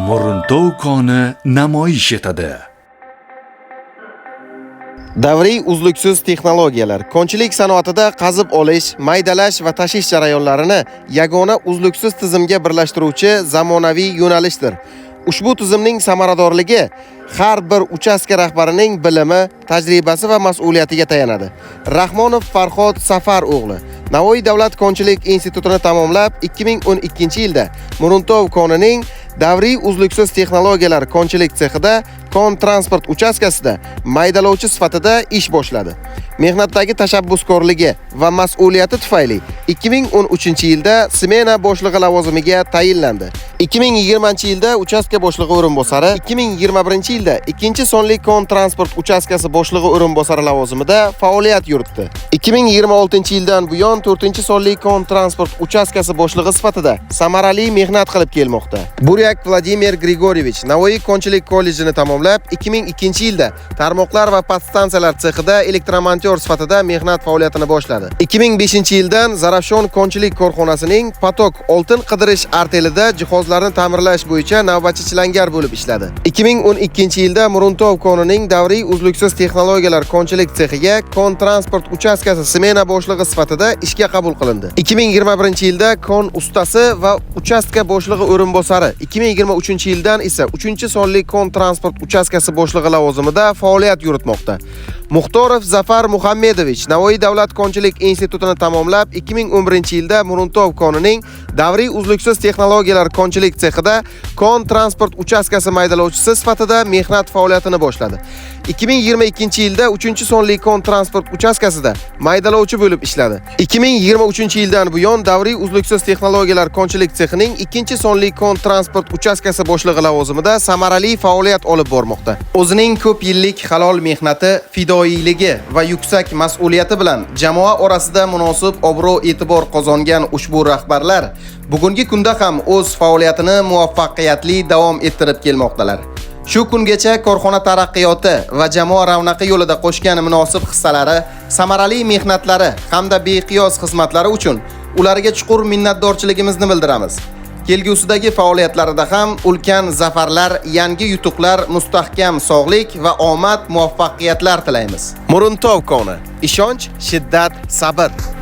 Muruntov koni namoyish etadi. Davriy uzluksiz texnologiyalar konchilik sanoatida qazib olish, maydalash va tashish jarayonlarini yagona uzluksiz tizimga birlashtiruvchi zamonaviy yo'nalishdir. Ushbu tizimning samaradorligi har bir uchastka rahbarining bilimi, tajribasi va mas'uliyatiga tayanadi. Rahmonov Farhod Safar o'g'li Navoiy davlat konchilik institutini tamomlab, 2012-yilda Muruntov konining davriy uzluksiz texnologiyalar konchilik sexida kon transport uchastkasida maydalovchi sifatida ish boshladi. Mehnatdagi tashabbuskorligi va mas'uliyati tufayli 2013-yilda smena boshlig'i lavozimiga tayinlandi. 2020-yilda uchastka boshlig'i o'rinbosari, 2021-yilda ikkinchi sonli kon transport uchastkasi boshlig'i o'rinbosari lavozimida faoliyat yuritdi. 2026-yildan buyon 4-sonli kon transport uchastkasi boshlig'i sifatida samarali mehnat qilib kelmoqda. Buryak Vladimir Grigoryevich Navoiy konchilik kollejini tamomlab, 2002-yilda tarmoqlar va podstansiyalar sexida elektromontor sifatida mehnat faoliyatini boshladi. 2005-yildan Zarafshon konchilik korxonasining Patok oltin qidirish artelida jihozlarni ta'mirlash bo'yicha navbatchi chilangar bo'lib ishladi. 2012-yilda Muruntov konining davriy uzluksiz texnologiyalar konchilik sexiga kon transport uchastkasi smena boshlig'i sifatida ishga qabul qilindi. 2021-yilda kon ustasi va uchastka boshlig'i o'rinbosari, 2023-yildan esa 3-sonli kon transport uchastkasi boshlig'i lavozimida faoliyat yuritmoqda. Muxtorov Zafar Muhammedovich Navoiy davlat konchilik institutini tamomlab, 2011-yilda Muruntov konining davriy uzluksiz texnologiyalar konchilik sexida kon transport uchastkasi maydalovchisi sifatida mehnat faoliyatini boshladi. 2022-yilda 3-sonli kon transport uchastkasida maydalovchi bo'lib ishladi. 2023-yildan buyon davriy uzluksiz texnologiyalar konchilik sexining 2-sonli kon transport uchastkasi boshlig'i lavozimida samarali faoliyat olib bormoqda. O'zining ko'p yillik halol mehnati, fidoyiligi va yuksak mas'uliyati bilan jamoa orasida munosib obro'-e'tibor qozongan ushbu rahbarlar bugungi kunda ham o'z faoliyatini muvaffaqiyatli davom ettirib kelmoqdalar. Shu kungacha korxona taraqqiyoti va jamoa ravnaqi yo'lida qo'shgan munosib hissalari, samarali mehnatlari hamda beqiyos xizmatlari uchun ularga chuqur minnatdorchiligimizni bildiramiz. Kelgusidagi faoliyatlarida ham ulkan zafarlar, yangi yutuqlar, mustahkam sog'lik va omad, muvaffaqiyatlar tilaymiz. Muruntov koni: ishonch, shiddat, sabr.